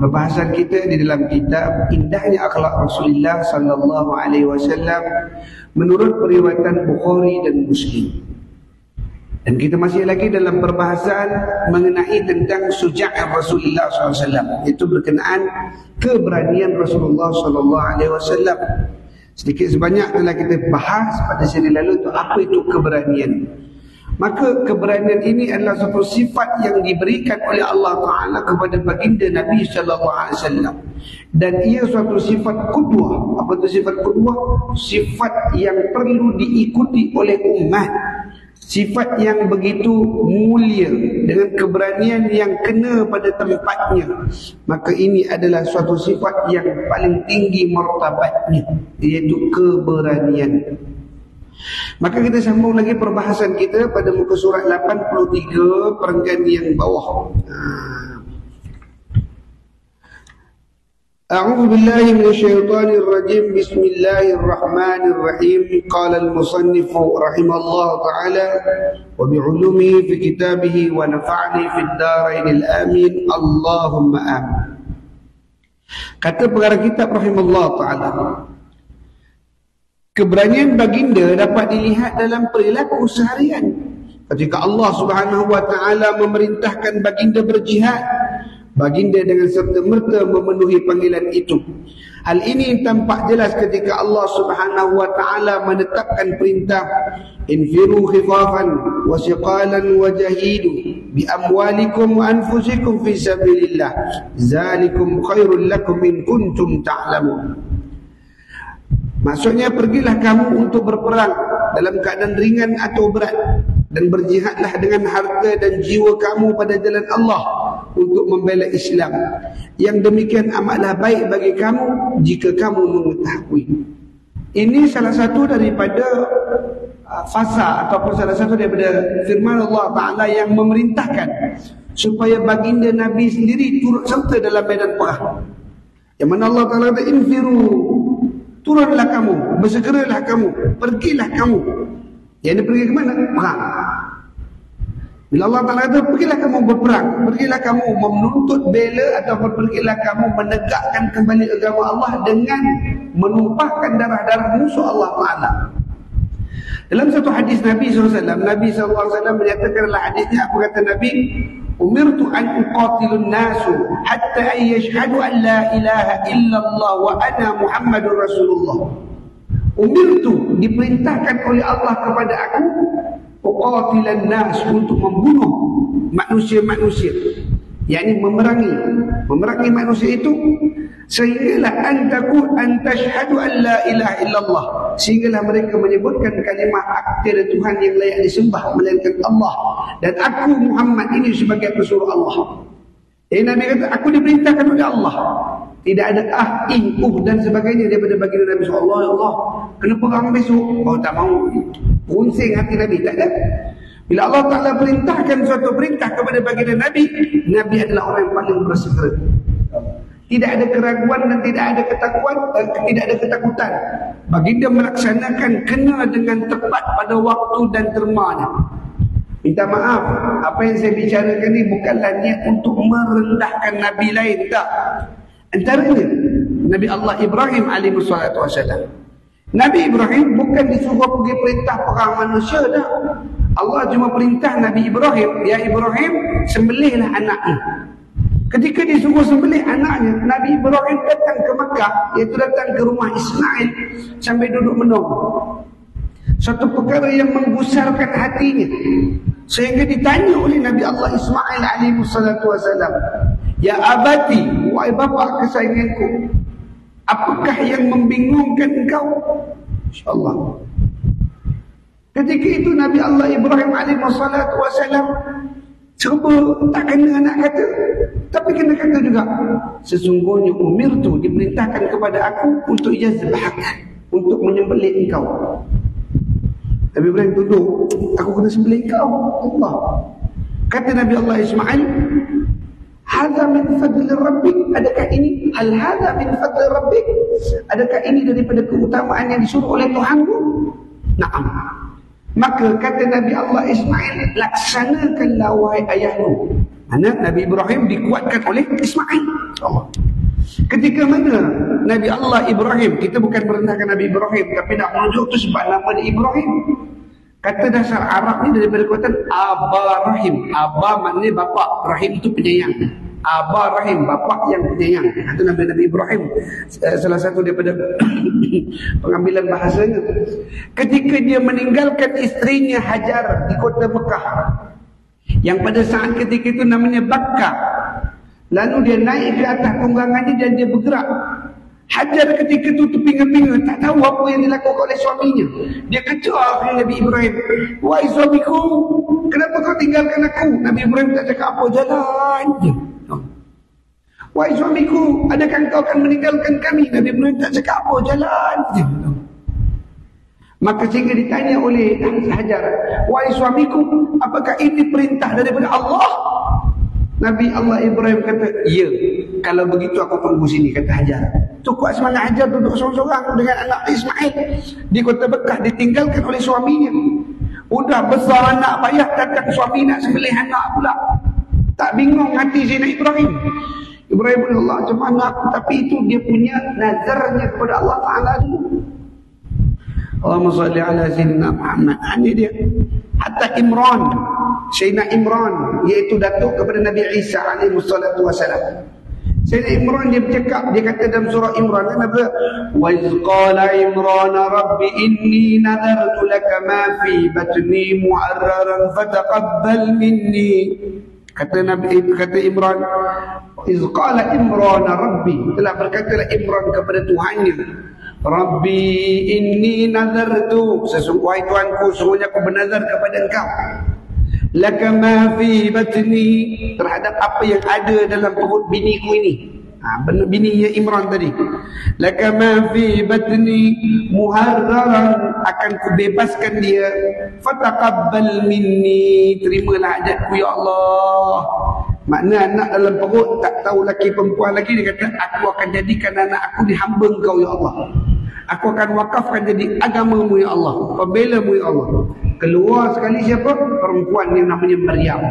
Perbahasan kita di dalam kitab Indahnya Akhlak Rasulullah sallallahu alaihi wasallam menurut periwayatan Bukhari dan Muslim. Dan kita masih lagi dalam perbahasan mengenai tentang syuja'ah Rasulullah SAW, itu berkenaan keberanian Rasulullah SAW. Sedikit sebanyak telah kita bahas pada seri lalu itu apa itu keberanian. Maka keberanian ini adalah satu sifat yang diberikan oleh Allah Ta'ala kepada baginda Nabi SAW. Dan ia suatu sifat qudwah. Apa itu sifat qudwah? Sifat yang perlu diikuti oleh umat. Sifat yang begitu mulia dengan keberanian yang kena pada tempatnya. Maka ini adalah suatu sifat yang paling tinggi martabatnya, iaitu keberanian. Maka kita sambung lagi perbahasan kita pada muka surat 83 perenggan yang bawah. أعوذ بالله من الشيطان الرجيم بسم الله الرحمن الرحيم قال المصنف رحمه الله تعالى وبعلومه في كتابه ونفعني في الدارين الآمين اللهم آمين. Kata pengarang kitab rahimahullah ta'ala, keberanian baginda dapat dilihat dalam perilaku seharian. Ketika Allah Subhanahu wa ta'ala memerintahkan baginda berjihad, baginda dengan serta-merta memenuhi panggilan itu. Hal ini tampak jelas ketika Allah Subhanahu wa ta'ala menetapkan perintah infiru khifafan wa siqalan wa jahidu bi amwalikum wa anfusikum fi sabilillah zalikum khairul lakum in kuntum ta'lamun. Maksudnya, pergilah kamu untuk berperang dalam keadaan ringan atau berat, dan berjihadlah dengan harta dan jiwa kamu pada jalan Allah untuk membela Islam. Yang demikian amatlah baik bagi kamu jika kamu mengetahui. Ini salah satu daripada fasa ataupun salah satu daripada firman Allah Ta'ala yang memerintahkan supaya baginda Nabi sendiri turut serta dalam medan perang. Yang mana Allah Ta'ala kata infiru, turunlah kamu, bersegeralah kamu, pergilah kamu. Yang dia pergi ke mana? Perang. Bila Allah Ta'ala kata pergilah kamu berperang, pergilah kamu menuntut bela, ataupun pergilah kamu menegakkan kembali agama Allah dengan menumpahkan darah-darah musuh Allah Ta'ala. Dalam satu hadis Nabi SAW, Nabi SAW menyatakan dalam hadisnya, apa kata Nabi? Umirtu an uqatilun nasu hatta an yashhadu an la ilaha illallah wa ana Muhammadur Rasulullah. Umirtu, diperintahkan oleh Allah kepada aku, uqatilan nas, untuk membunuh manusia-manusia, yakni memerangi manusia itu, sehinggalah antashhadu an la ilaha illallah, sehinggalah mereka menyebutkan kalimah tiada Tuhan yang layak disembah melainkan Allah, dan aku Muhammad ini sebagai pesuruh Allah. Jadi Nabi kata aku diperintahkan oleh Allah. Tidak ada dan sebagainya daripada baginda Nabi SAW. Allah, kena perang besok. Oh, tak mahu. Punsing hati Nabi. Tak ada. Bila Allah Ta'ala perintahkan suatu perintah kepada baginda Nabi, Nabi adalah orang yang paling bersegera. Tidak ada keraguan dan tidak ada ketakutan. Baginda melaksanakan kena dengan tepat pada waktu dan termanya. Minta maaf, apa yang saya bicarakan ini bukanlah niat untuk merendahkan Nabi lain, tak. Antaranya Nabi Allah Ibrahim alaihi wassalatu wassalam. Nabi Ibrahim bukan disuruh pergi perintah perang manusia dah. Allah cuma perintah Nabi Ibrahim, ya Ibrahim, sembelihlah anakmu. Ketika disuruh sembelih anaknya, Nabi Ibrahim datang ke Mekah, iaitu datang ke rumah Ismail sampai duduk menung. Satu perkara yang menggusarkan hatinya, sehingga ditanya oleh Nabi Allah Ismail alaihi wassalatu wassalam, ya abati, wahai bapa kesayanganku, apakah yang membingungkan engkau? InsyaAllah. Ketika itu Nabi Allah Ibrahim alaihi wassalatu wassalam cuba tak kena nak kata, tapi kena kata juga, sesungguhnya umirtu, diperintahkan kepada aku untuk yazbahak, untuk menyembelih engkau. Nabi Ibrahim duduk, aku kena sembelih engkau, Allah. Kata Nabi Allah Ismail, hadza min fadli rabbik, adakah ini hal hadza min fadli rabbik, adakah ini daripada keutamaan yang disuruh oleh Tuhanmu? Naam. Maka kata Nabi Allah Ismail, laksanakanlah wahai ayahmu. Mana Nabi Ibrahim dikuatkan oleh Ismail, Allah. Ketika mana Nabi Allah Ibrahim, kita bukan merendahkan Nabi Ibrahim, tapi nak menunjuk tu sebab nama dia Ibrahim. Kata dasar Arab ni daripada kata Aba Rahim. Aba maknanya bapa, Rahim tu penyayang. Aba Rahim, bapa yang penyayang. Itu Nabi Ibrahim, salah satu daripada pengambilan bahasanya. Ketika dia meninggalkan isterinya Hajar di kota Mekah, yang pada saat ketika itu namanya Bakkah, lalu dia naik ke atas tunggangannya dan dia bergerak. Hajar ketika itu terpinga-pinga, tak tahu apa yang dilakukan oleh suaminya. Dia kejar ke Nabi Ibrahim. Wahai suamiku, kenapa kau tinggalkan aku? Nabi Ibrahim tak cakap apa, jalan je. Wahai suamiku, adakah kau akan meninggalkan kami? Nabi Ibrahim tak cakap apa, jalan je. Maka sehingga ditanya oleh Hajar, wahai suamiku, apakah ini perintah daripada Allah? Nabi Allah Ibrahim kata, ya, kalau begitu aku tunggu sini, kata Hajar. Tu kuat semangat Hajar duduk seorang-seorang dengan anak Ismail di kota Mekah, ditinggalkan oleh suaminya. Udah besar anak, payah datang suami nak sembelih anak pula. Tak bingung hati Sayyidina Ibrahim. Ibrahim pun Allah macam mana aku, tapi itu dia punya nazarnya kepada Allah Ta'ala dulu. Allahumma salli ala Sayyidina Muhammad. Ini dia. Hatta Imran, Sayyidina Imran, iaitu datuk kepada Nabi Isa alaihi wassalatu wassalam. Sayyidina Imran dia bercakap, dia kata dalam surah Imran, kenapa? Wa iz qala Imran rabbi inni nadartu laka ma fi batni mu'arraran fataqabbal minni. Kata Imran, iz qala Imran rabbi, telah berkatalah Imran kepada Tuhannya, Rabbi inni nadartu, sesungguhnya Tuhanku, sesungguhnya aku bernazar kepada engkau, laka ma fi batni, terhadap apa yang ada dalam perut biniku ini. Bininya Imran tadi. Laka ma fi batni muharraran, akan kubebaskan dia. Fataqabbal minni, terimalah hajatku ya Allah. Makna anak dalam perut tak tahu laki perempuan lagi, dia kata aku akan jadikan anak aku ni hamba engkau ya Allah. Aku akan wakafkan jadi agamamu ya Allah, pembelamu ya Allah. Keluar sekali siapa? Perempuan yang namanya Maryam.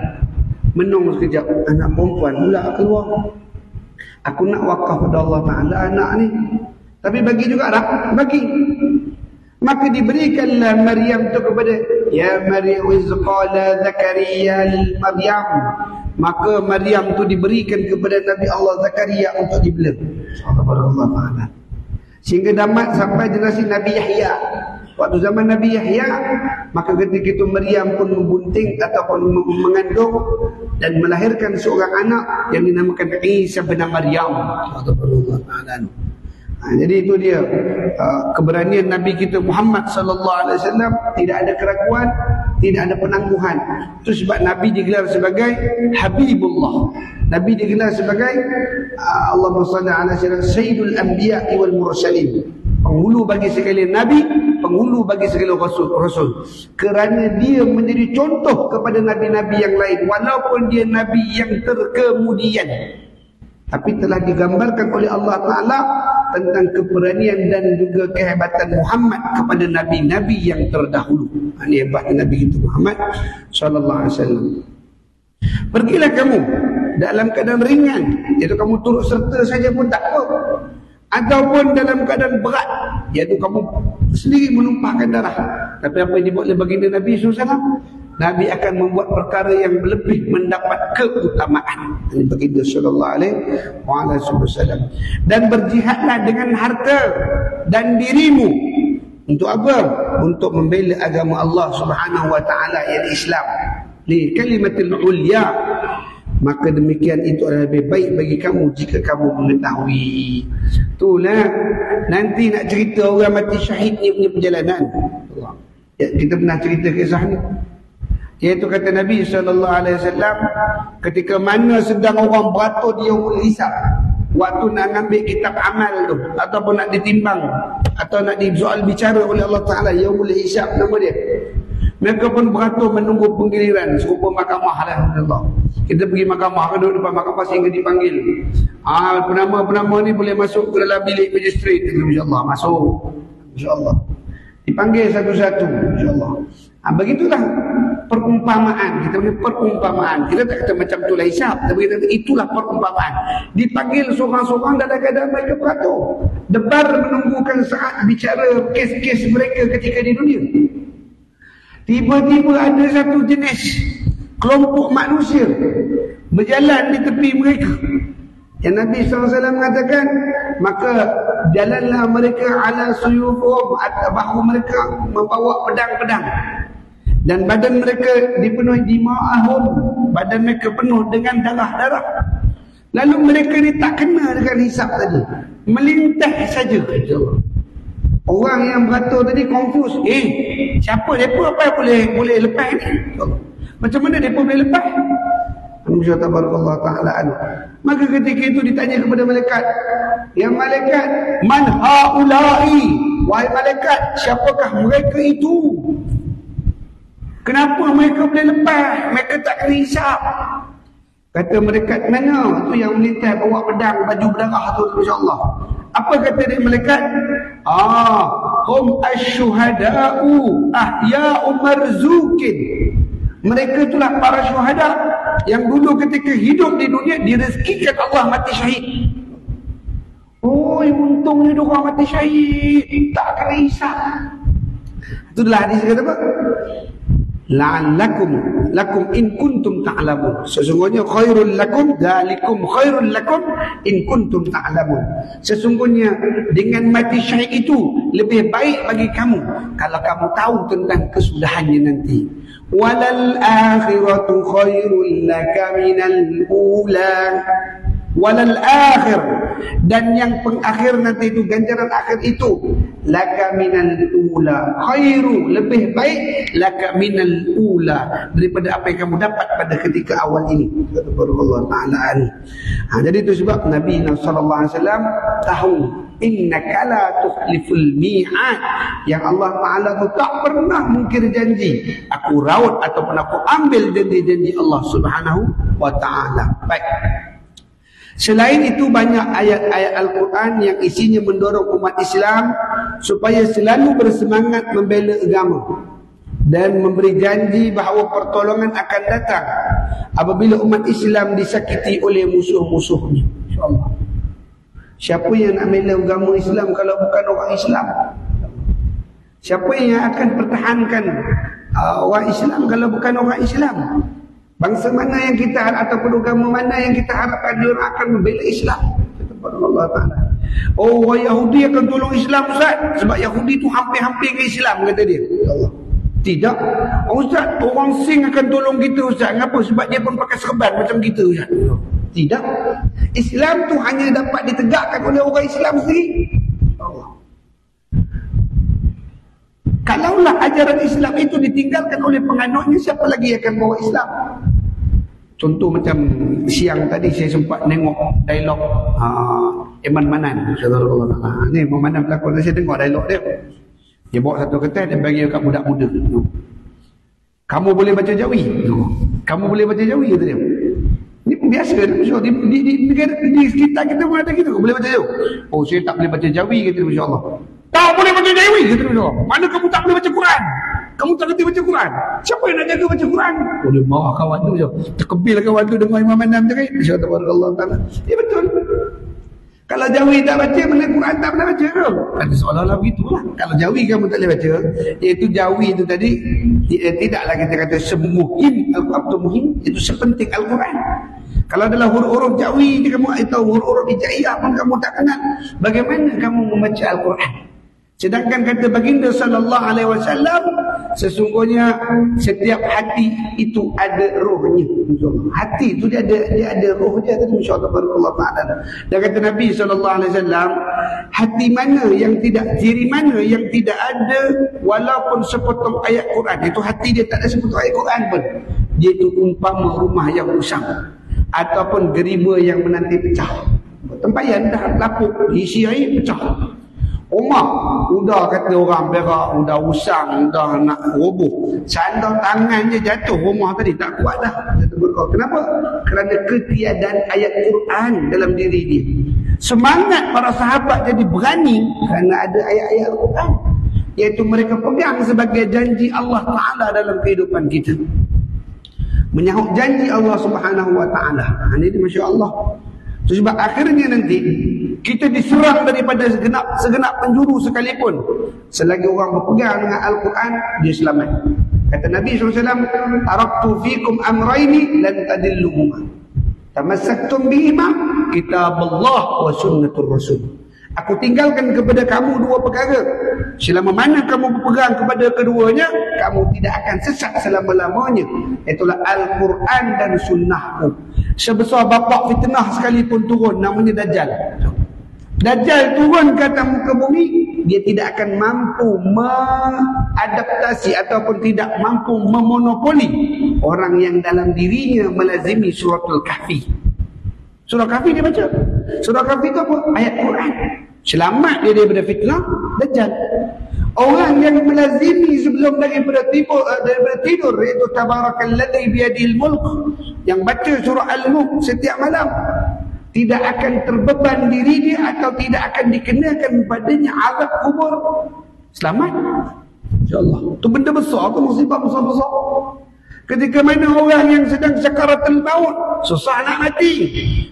Menung sekejap, anak perempuan pula keluar. Aku nak wakaf pada Allah Ta'ala anak ni. Tapi bagi juga tak? Bagi. Maka diberikanlah Maryam tu kepada, ya Maryam iz qala Zakaria lil Maryam. Maka Maryam tu diberikan kepada Nabi Allah Zakaria untuk dibela. Allah Ta'ala. Sehingga damat sampai generasi Nabi Yahya. Waktu zaman Nabi Yahya, maka ketika itu Maryam pun membunting ataupun mengandung dan melahirkan seorang anak yang dinamakan Isa bin Maryam. Jadi itu dia keberanian Nabi kita Muhammad sallallahu alaihi wasallam, tidak ada keraguan, tidak ada penangguhan. Itu sebab Nabi digelar sebagai Habibullah. Nabi digelar sebagai Allahumma salli ala sayyidul anbiya'i wal mursalin, penghulu bagi segala nabi, penghulu bagi segala rasul. Kerana dia menjadi contoh kepada nabi-nabi yang lain, walaupun dia nabi yang terkemudian, tapi telah digambarkan oleh Allah Ta'ala tentang keberanian dan juga kehebatan Muhammad kepada nabi-nabi yang terdahulu. Ini hebatnya Nabi kita Muhammad sallallahu alaihi wasallam. Pergilah kamu dalam keadaan ringan, iaitu kamu turut serta saja pun tak apa, ataupun dalam keadaan berat, iaitu kamu sendiri menumpahkan darah. Tapi apa yang dibuat oleh baginda Nabi SAW, Nabi akan membuat perkara yang lebih mendapat keutamaan. Ini baginda sallallahu alaihi wasallam. Dan berjihadlah dengan harta dan dirimu. Untuk apa? Untuk membela agama Allah Subhanahu wa taala, iaitu Islam. Li kalimatil ulya. Maka demikian itu adalah lebih baik bagi kamu jika kamu mengetahui. Itulah nanti nak cerita orang mati syahid ni punya perjalanan. Ya, kita pernah cerita kisah ni. Iaitu kata Nabi SAW, ketika mana sedang orang beratur di yaumul hisab, waktu nak ambil kitab amal tu, ataupun nak ditimbang, atau nak disoal bicara oleh Allah Ta'ala, yaumul hisab nama dia. Mereka pun beratur menunggu penggiliran serupa mahkamah lah. Kita pergi mahkamah, duduk depan mahkamah sehingga dipanggil. Penama-penama ni boleh masuk ke dalam bilik magistrate. InsyaAllah masuk. InsyaAllah. Dipanggil satu-satu. InsyaAllah. Begitulah perumpamaan. Kita punya perumpamaan. Kita tak kata macam itulah hisab, tapi kita kata itulah perumpamaan. Dipanggil seorang-seorang dalam keadaan mereka beratur, debar menunggukan saat bicara kes-kes mereka ketika di dunia. Tiba-tiba ada satu jenis kelompok manusia berjalan di tepi mereka. Yang Nabi SAW mengatakan, maka jalanlah mereka ala suyufum, bahu mereka membawa pedang-pedang, dan badan mereka dipenuhi dima'ahum, badan mereka penuh dengan darah-darah. Lalu mereka ni tak kena dengan hisab tadi, melintas saja. Orang yang beratur tadi confuse. Siapa mereka apa boleh lepas ni? Macam mana mereka boleh lepas? Masyaallah tabarakallah taala. Maka ketika itu ditanya kepada malaikat, ya malaikat, man haula'i, wahai malaikat, siapakah mereka itu? Kenapa mereka boleh lepas? Mereka tak kena hisab. Kata malaikat, mana tu yang melintas bawa pedang, baju berdarah tu, insya-Allah. Apa kata dia malaikat? Hum asyuhada'u ahya'u marzukin. Mereka itulah para syuhada yang dulu ketika hidup di dunia direzekikan Allah mati syahid. Untungnya dia orang mati syahid, tak kena hisab. Itulah hadis kata apa? Lakum in kuntum ta'lamun. Sesungguhnya khairul lakum, dzalikum khairul lakum in kuntum ta'lamun. Sesungguhnya dengan mati syahid itu lebih baik bagi kamu kalau kamu tahu tentang kesudahannya nanti. Walal akhiratu khairul laka minal ula. Walal akhir, dan yang pengakhir nanti itu, ganjaran akhir itu, laka minal ula, khairu, lebih baik, laka minal ula, daripada apa yang kamu dapat pada ketika awal ini. Kata Allah Ta'ala. Jadi itu sebab Nabi SAW tahu, innaka la tukhliful mi'ad, yang Allah Ta'ala itu tak pernah mungkir janji. Aku raut ataupun aku ambil janji-janji Allah Subhanahu wa Ta'ala. Baik. Selain itu banyak ayat-ayat Al-Quran yang isinya mendorong umat Islam supaya selalu bersemangat membela agama dan memberi janji bahawa pertolongan akan datang apabila umat Islam disakiti oleh musuh-musuhnya. InsyaAllah. Siapa yang nak bela agama Islam kalau bukan orang Islam? Siapa yang akan pertahankan orang Islam kalau bukan orang Islam? Bangsa mana yang kita harap, ataupun agama mana yang kita harapkan dia akan membela Islam? Kata Allah Ta'ala. Orang Yahudi akan tolong Islam, Ustaz, sebab Yahudi tu hampir-hampir ke Islam, kata dia. Allah. Tidak. Ustaz, orang Sing akan tolong kita, Ustaz. Kenapa? Sebab dia pun pakai serban macam kita, Ustaz. Tidak. Islam tu hanya dapat ditegakkan oleh orang Islam sendiri. Allah. Kalaulah ajaran Islam itu ditinggalkan oleh penganutnya, siapa lagi akan bawa Islam? Contoh macam siang tadi saya sempat tengok dialog Iman Manan. Ni Iman Manan pelakon, saya tengok dialog dia. Dia bawa satu kertas, dia bagi kat budak muda. Kamu boleh baca Jawi? Kamu boleh baca Jawi, kata dia. Ini pun biasa di sekitar kita pun ada gitu. Boleh baca Jawi? Oh, saya tak boleh baca Jawi, kata dia, masya-Allah. Tak boleh baca Jawi, kata dia. Mana kamu tak boleh baca Quran? Kamu tak kerti baca Quran? Siapa yang nak jaga baca Quran? Oh, dia marah kawan tu. Terkebil kawan tu dengar Imam Manam cakap. InsyaAllah ta'ala. Ya betul. Kalau Jawi tak baca, mana Quran tak pernah baca ke? Ada seolah-olah begitulah. Kalau Jawi kamu tak boleh baca, iaitu Jawi itu tadi, tidaklah kita kata semuhim Al-Quran itu muhim, itu sepenting Al-Quran. Kalau adalah huruf-huruf Jawi, kamu tahu huruf-huruf Hijaiyah pun kamu tak kenal, bagaimana kamu membaca Al-Quran? Sedangkan kata baginda sallallahu alaihi wasallam, sesungguhnya setiap hati itu ada rohnya. Hati itu dia ada rohnya, kata insyaallah barakallahu taala. Dan kata Nabi sallallahu alaihi wasallam, hati mana yang tidak, diri mana yang tidak ada walaupun sepotong ayat Quran, itu hati dia tak ada sepotong ayat Quran pun, dia itu umpama rumah yang usang ataupun gerima yang menanti pecah. Tempayan dah lapuk diisi air pecah. Rumah udah kata orang berak, udah usang, udah nak roboh, sandal tangan je jatuh, rumah tadi tak kuat dah. Kenapa? Kerana ketiadaan ayat Quran dalam diri dia. Semangat para sahabat jadi berani kerana ada ayat-ayat Al-Quran. iaitu mereka pegang sebagai janji Allah Ta'ala dalam kehidupan kita. Menyahut janji Allah Subhanahu Wa Ta'ala. Ini Masya Allah. Sebab akhirnya nanti kita diserang daripada segenap penjuru sekalipun, selagi orang berpegang dengan Al-Quran, dia selamat. Kata Nabi SAW, taraktu fikum amraini lan tadilluhuma tamassaktum bihima kitab Allah wa sunnatur rasul. Aku tinggalkan kepada kamu dua perkara. Selama mana kamu berpegang kepada keduanya, kamu tidak akan sesat selama-lamanya. Itulah Al-Quran dan sunnahku. Sebesar bapak fitnah sekalipun turun, namanya Dajjal. Dajjal turun ke atas muka bumi, dia tidak akan mampu mengadaptasi ataupun tidak mampu memonopoli orang yang dalam dirinya melazimi suratul Kahfi. Surah Kahfi dia baca. Surah Kahfi itu apa? Ayat Quran. Selamat dia daripada fitnah Dajjal. Orang yang melazimi sebelum daripada tidur, iaitu tabarakalladzi biyadihil mulk, yang baca surah Al-Mulk setiap malam, tidak akan terbeban diri dia atau tidak akan dikenakan padanya azab kubur. Selamat. InsyaAllah. Itu benda besar, itu musibah besar-besar. Ketika mana orang yang sedang sakaratul maut, susah nak mati,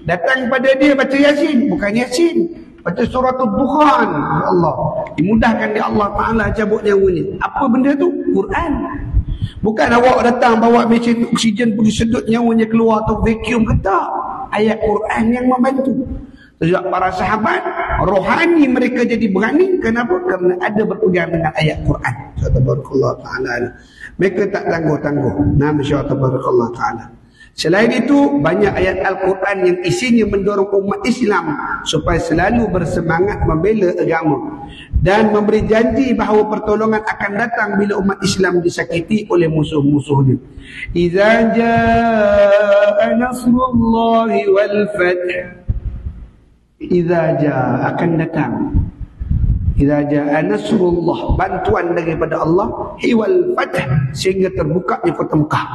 datang pada dia baca Yasin, bukan Yasin, baca suratul Dukhan. Ya Allah, dimudahkan dia Allah Ta'ala cabut nyawanya. Apa benda tu? Quran. Bukan awak datang bawa mesin oksigen pergi sedut nyawanya keluar atau vacuum, kata. Ayat Quran yang membantu. Sejak para sahabat rohani mereka jadi berani. Kenapa? Kerana ada berpegang dengan ayat Quran. Tabarakallah ta'ala. Mereka tak tangguh-tangguh. Masya-Allah tabarakallah ta'ala. Selain itu, banyak ayat Al-Quran yang isinya mendorong umat Islam supaya selalu bersemangat membela agama dan memberi janji bahawa pertolongan akan datang bila umat Islam disakiti oleh musuh-musuhnya. Idza jaa nasrullahi wal fath. Idza jaa, akan datang. Idza jaa nasrullah, bantuan daripada Allah, wal fath, sehingga terbukanya kota Mekah.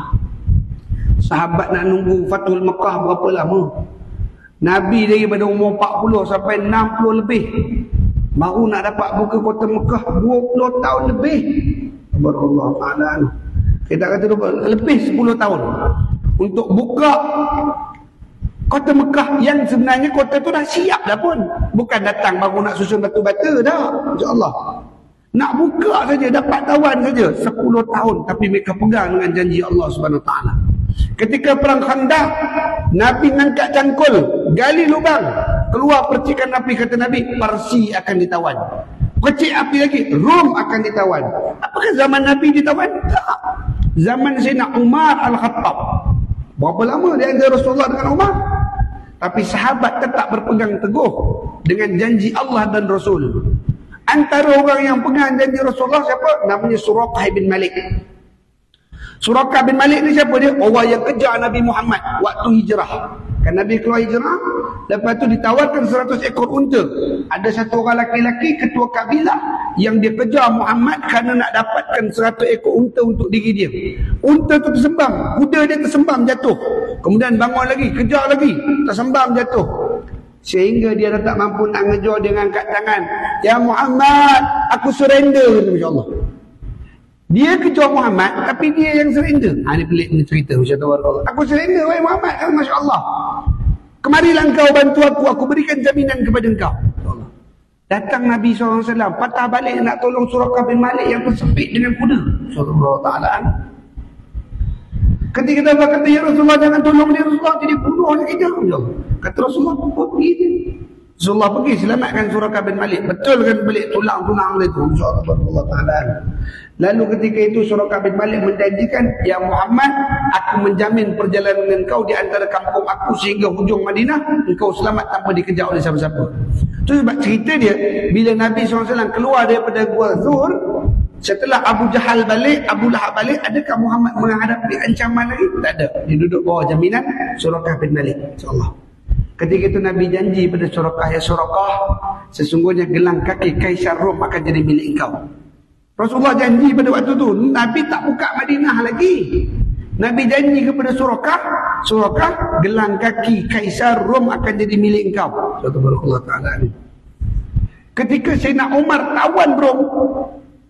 Sahabat nak nunggu Fathul Mekah berapa lama? Nabi daripada umur 40 sampai 60 lebih baru nak dapat buka kota Mekah, 20 tahun lebih. Subhanallah ta'ala. Kita kata lebih 10 tahun untuk buka kota Mekah yang sebenarnya kota tu dah siap dah pun. Bukan datang baru nak susun batu-bata dah. InsyaAllah. Nak buka saja, dapat tawan saja 10 tahun, tapi mereka pegang dengan janji Allah Subhanahu Wa Ta'ala. Ketika perang Khandaq, Nabi ngangkat cangkul, gali lubang, keluar percikan api. Kata Nabi, Parsi akan ditawan. Percik api lagi, Rom akan ditawan. Apakah zaman Nabi ditawan? Tak. Zaman Sayyidina Umar Al-Khattab. Berapa lama dia antara Rasulullah dengan Umar? Tapi sahabat tetap berpegang teguh dengan janji Allah dan Rasul. Antara orang yang pegang janji Rasulullah siapa? Namanya Suraqah bin Malik. Suraqah bin Malik ni siapa dia? Orang yang kejar Nabi Muhammad waktu hijrah. Kan Nabi keluar hijrah, lepas tu ditawarkan 100 ekor unta. Ada satu orang laki-laki ketua kabilah yang dia kejar Muhammad kerana nak dapatkan 100 ekor unta untuk diri dia. Unta tu tersembam, kuda dia tersembam jatuh. Kemudian bangun lagi, kejar lagi, tersembam jatuh. Sehingga dia dah tak mampu nak ngejar dengan angkat tangan. Ya Muhammad, aku surrender. Masya-Allah. Dia kejar Muhammad, tapi dia yang surrender. Ini pelik ni cerita. Masya-Allah. Aku surrender, wahai Muhammad. Masya-Allah. Kemarilah engkau bantu aku berikan jaminan kepada engkau. Datang Nabi SAW, patah balik nak tolong Suraqah bin Malik yang tersepit dengan kuda. Sallallahu ta'ala. Ketika kita kata, ya Rasulullah, jangan tolong dia Rasulullah, jadi bunuh kita. Kata Rasulullah, pergi dia. Rasulullah pergi selamatkan Suraqah bin Malik. Betul kan balik tulang-tulang itu. InsyaAllah ta'ala. Lalu ketika itu Suraqah bin Malik menjanjikan, ya Muhammad, aku menjamin perjalanan engkau di antara kampung aku sehingga hujung Madinah, engkau selamat tanpa dikejar oleh siapa-siapa. Itu sebab cerita dia, bila Nabi SAW keluar daripada Gua Zur, setelah Abu Jahal balik, Abu Lahab balik, adakah Muhammad menghadapi ancaman lagi? Tak ada. Dia duduk bawah jaminan Suraqah bin Malik. InsyaAllah. Ketika itu Nabi janji pada Suraqah, ya Suraqah, sesungguhnya gelang kaki Kaisar Rom akan jadi milik engkau. Rasulullah janji pada waktu tu, Nabi tak buka Madinah lagi. Nabi janji kepada Suraqah, Suraqah, gelang kaki Kaisar Rom akan jadi milik engkau. Subhanallah ta'ala. Ketika Sayyidina Umar tawan Rom,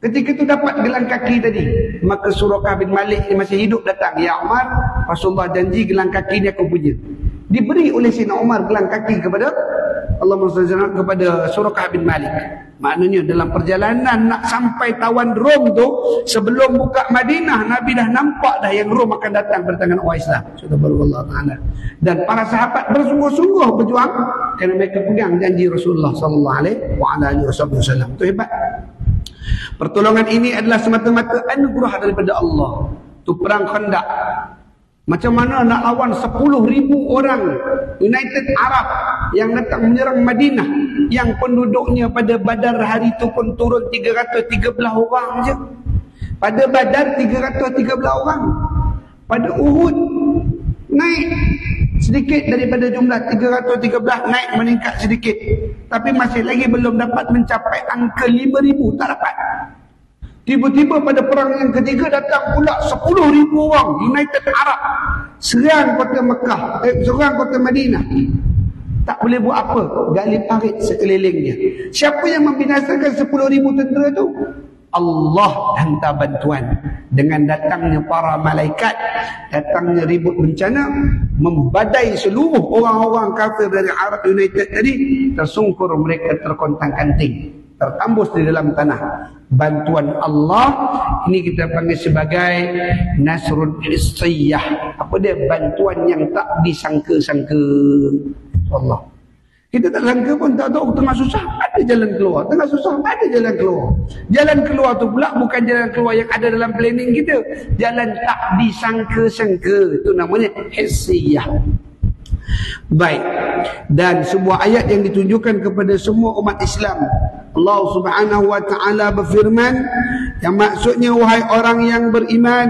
Ketika itu dapat gelang kaki tadi, maka Suraqah bin Malik ni masih hidup datang. Ya Umar, Rasulullah janji gelang kaki ni aku punya. Diberi oleh Sayyidina Umar gelang kaki kepada Allah SWT, kepada Suraqah bin Malik. Maknanya dalam perjalanan nak sampai tawan Rom tu, sebelum buka Madinah, Nabi dah nampak dah yang Rom akan datang bertangan orang Islam. Subhanallah Ta'ala. Dan para sahabat bersungguh-sungguh berjuang kerana mereka pegang janji Rasulullah SAW. Itu hebat. Pertolongan ini adalah semata-mata anugerah daripada Allah. Tu perang Khandaq. Macam mana nak lawan 10,000 orang United Arab yang datang menyerang Madinah, yang penduduknya pada Badar hari itu pun turun 313 orang saja. Pada Badar 313 orang. Pada Uhud naik sedikit daripada jumlah 313, naik meningkat sedikit. Tapi masih lagi belum dapat mencapai angka 5,000, tak dapat. Tiba-tiba pada perang yang ketiga datang pula 10,000 orang United Arab serang kota Mekah, serang kota Madinah. Tak boleh buat apa, gali parit sekelilingnya. Siapa yang membinasakan 10,000 tentera tu? Allah hantar bantuan dengan datangnya para malaikat, datangnya ribut bencana, membadai seluruh orang-orang kafir dari Arab United tadi. Tersungkur mereka, terkontang-kanting, tertambus di dalam tanah. Bantuan Allah ini kita panggil sebagai nasrul istiyyah. Apa dia? Bantuan yang tak disangka-sangka. Allah. Kita tak sangka pun, tak tahu tengah susah ada jalan keluar, tengah susah ada jalan keluar. Jalan keluar tu pula bukan jalan keluar yang ada dalam planning kita, jalan tak disangka-sangka. Itu namanya hissiyah. Baik. Dan sebuah ayat yang ditunjukkan kepada semua umat Islam. Allah Subhanahu wa taala berfirman, yang maksudnya, wahai orang yang beriman,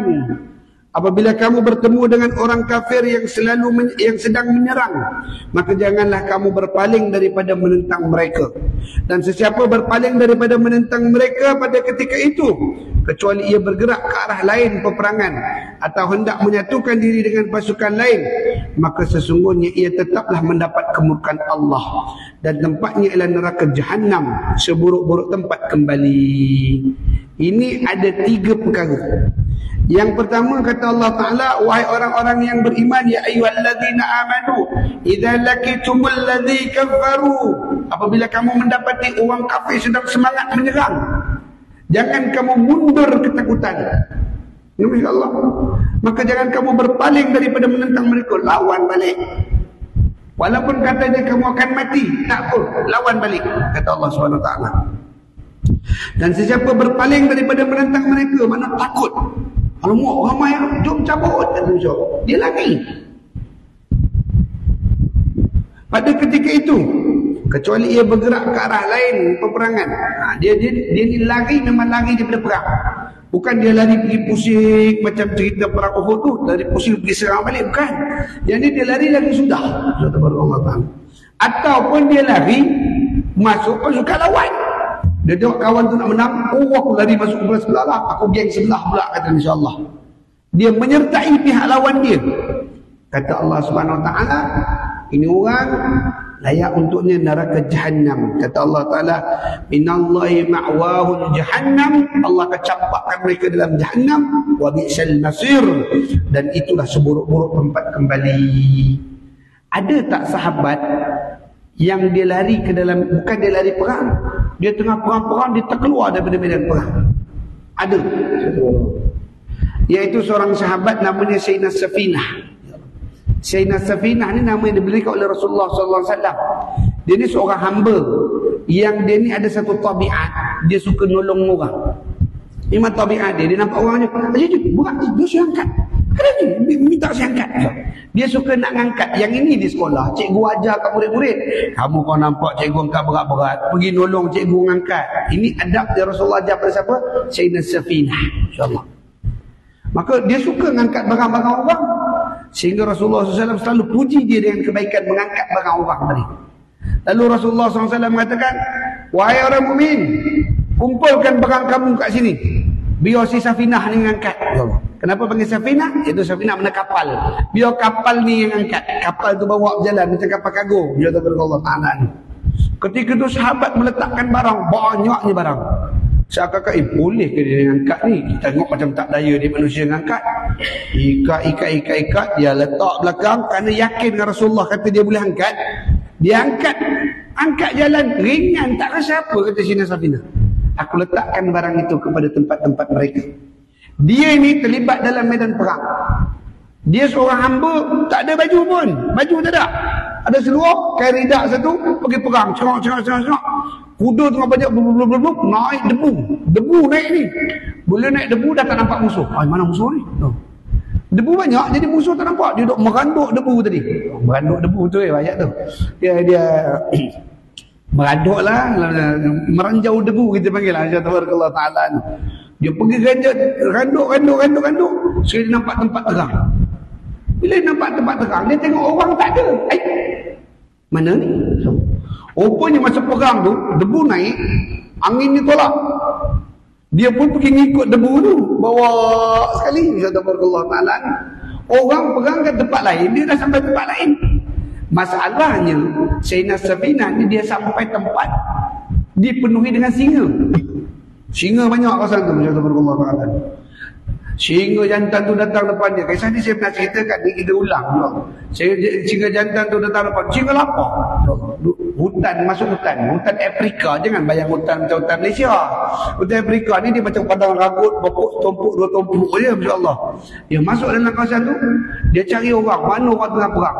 apabila kamu bertemu dengan orang kafir yang sedang menyerang, maka janganlah kamu berpaling daripada menentang mereka. Dan sesiapa berpaling daripada menentang mereka pada ketika itu, kecuali ia bergerak ke arah lain peperangan atau hendak menyatukan diri dengan pasukan lain, maka sesungguhnya ia tetaplah mendapat kemurkaan Allah, dan tempatnya ialah neraka Jahannam, seburuk-buruk tempat kembali. Ini ada 3 perkara. Yang pertama kata Allah Ta'ala, wahai orang-orang yang beriman, ya ayyuhalladzina amanu idza laqitumul ladzi kafaru, apabila kamu mendapati orang kafir sedang semangat menyerang, jangan kamu mundur ketakutan. Insya-Allah. Maka jangan kamu berpaling daripada menentang mereka, lawan balik. Walaupun katanya kamu akan mati, tak apa, lawan balik, kata Allah SWT. Dan sesiapa berpaling daripada menentang mereka, mana takut, alamak ramai, jom cabut, dia lari. Pada ketika itu, kecuali ia bergerak ke arah lain peperangan, dia ni lari, memang lari daripada perang. Bukan dia lari pergi pusing macam cerita perang Uhud tu, lari pusing pergi serang balik, bukan. Yang ni dia lari sudah. Ataupun dia lari masuk pasukan lawan. Dia tengok kawan tu nak menang, aku lari masuk ke sebelah lah, aku geng sebelah pula, kata insya-Allah. Dia menyertai pihak lawan dia. Kata Allah Subhanahu Wa Taala, ini orang layak untuknya neraka Jahannam. Kata Allah Ta'ala, minallahi ma'wahul Jahannam, Allah akan campakkan mereka dalam Jahannam, wa bi'sal nasir, dan itulah seburuk-buruk tempat kembali. Ada tak sahabat yang dia lari ke dalam, bukan dia lari perang, dia tengah perang-perang, dia terkeluar daripada medan perang? Ada. Iaitu seorang sahabat namanya Sayyidina Safinah. Sayyidina Safinah ni nama yang diberikan oleh Rasulullah SAW. Dia ni seorang hamba yang dia ni ada satu tabiat, dia suka nolong orang. Memang tabiat dia nampak orang je, berat ni, dia saya angkat. Kenapa ni? Minta saya angkat. Dia suka nak angkat. Yang ini di sekolah, cikgu ajar kat murid-murid, kamu kau nampak cikgu angkat berat-berat, pergi nolong cikgu angkat. Ini adab dia Rasulullah ajar pada siapa? Sayyidina Safinah, insyaAllah. Maka dia suka mengangkat barang-barang orang, sehingga Rasulullah SAW selalu puji dia dengan kebaikan mengangkat barang orang tadi. Lalu Rasulullah SAW mengatakan, wahai orang mukmin, kumpulkan barang kamu kat sini, biar si Safinah ni mengangkat. Kenapa panggil Safinah? Itu Safinah mana kapal. Biar kapal ni yang angkat. Kapal tu bawa berjalan macam kapal kargo. Biar tu Allah Ta'ala ni. Ketika tu sahabat meletakkan barang, banyaknya barang. Seakan-akan boleh ke dia angkat ni? Kita tengok macam tak daya dia manusia angkat. Ikat. Dia letak belakang kerana yakin dengan Rasulullah kata dia boleh angkat. Dia angkat jalan ringan, tak rasa apa, kata Sayyidina Safinah. Aku letakkan barang itu kepada tempat-tempat mereka. Dia ini terlibat dalam medan perang. Dia seorang hamba, tak ada baju pun. Baju tak ada. Ada seluar, kain ridak satu, pergi perang. Cerok. Kuda tengah banyak blub, naik debu. Debu naik ni. Bila naik debu dah tak nampak musuh. Mana musuh ni? Debu banyak, jadi musuh tak nampak. Dia duduk meranduk debu tadi. Meranduk debu tu ayat tu. Dia meranduk lah, meranjau debu kita panggil lah. Tabarakallah ta'ala. Dia pergi randuk. Sekali dia nampak tempat terang. Bila dia nampak tempat terang, dia tengok orang tak ada. Mana ni? Rupanya masa perang tu, debu naik, angin ni tolak. Dia pun pergi ngikut debu tu, bawa sekali. Tabarakallah ta'ala. Orang perang ke tempat lain, dia dah sampai tempat lain. Masalahnya, Sayyidina Safinah ni dia sampai tempat dipenuhi dengan singa. Singa banyak kawasan tu, Tabarakallah ta'ala. Singa jantan tu datang depan dia. Kisah ni saya pernah ceritakan ni, kita ulang. Singa jantan tu datang depan. Singa lapar. Hutan, masuk hutan Afrika. Jangan bayang hutan macam hutan Malaysia. Hutan Afrika ni dia macam padang ragut, dua tumpuk je, insya-Allah. Dia masuk dalam kawasan tu, dia cari orang, mana orang tengah perang.